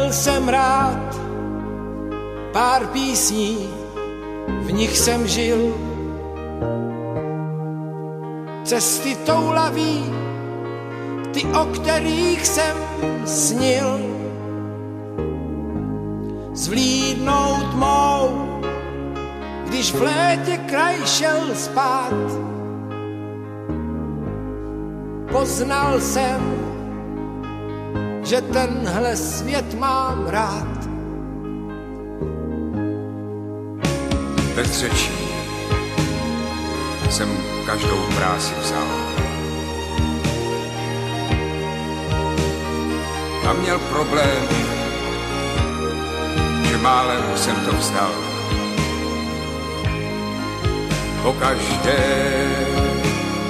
Měl jsem rád pár písní, v nich jsem žil. Cesty toulaví, ty, o kterých jsem snil. Zvlídnout mou, když v létě kraj šel spát. Poznal jsem, že tenhle svět mám rád. Bez řečí jsem každou práci vzal. A měl problém, že málem jsem to vzdal. Pokaždé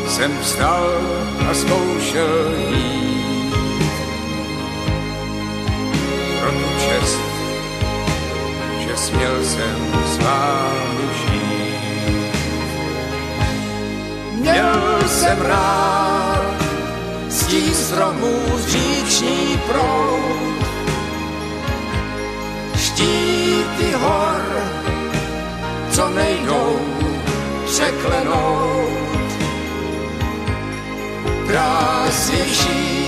jsem vstal a zkoušel jít pro tu čest, že směl jsem s vámi žít. Měl jsem rád stín stromů, říční proud, štíty hor, co nejdou překlenout. Krásnější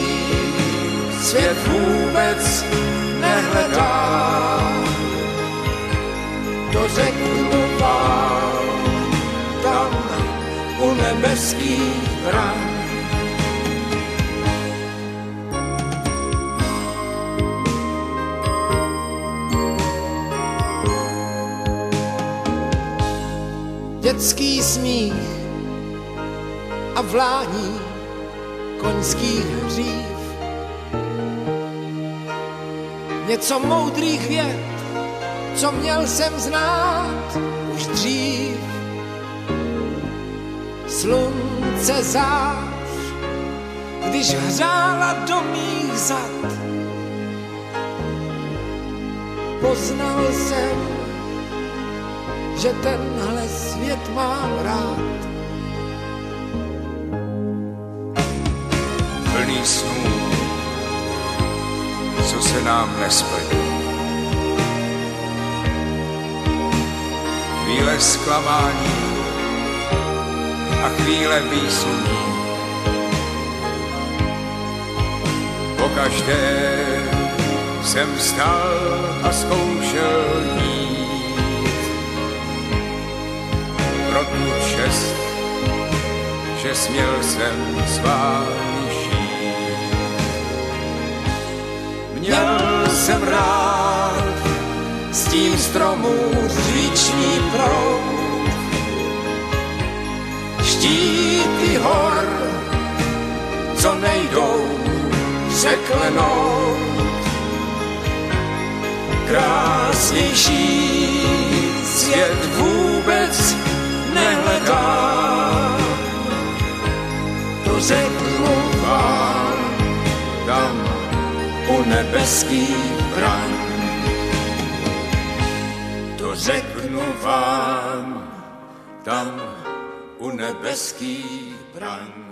svět vůbec nehledá, to řeknu vám tam u nebeských bran. Dětský smích a vlání koňských hřív. Něco moudrých vět, co měl jsem znát už dřív. Slunce zář, když hřála do mých zad. Poznal jsem, že tenhle svět mám rád. Plný snů, co se nám nesplní. Chvíle zklamání a chvíle výsluní. Pokaždé jsem vstal a zkoušel jít pro tu čest, že směl jsem s vámi žít. Měl jsem rád stín stromů, říční proud, štíty hor, co nejdou překlenout. Krásnější svět vůbec nehledá, to řeknu vám tam u nebeských bran. To řeknu vám tam u nebeských bran.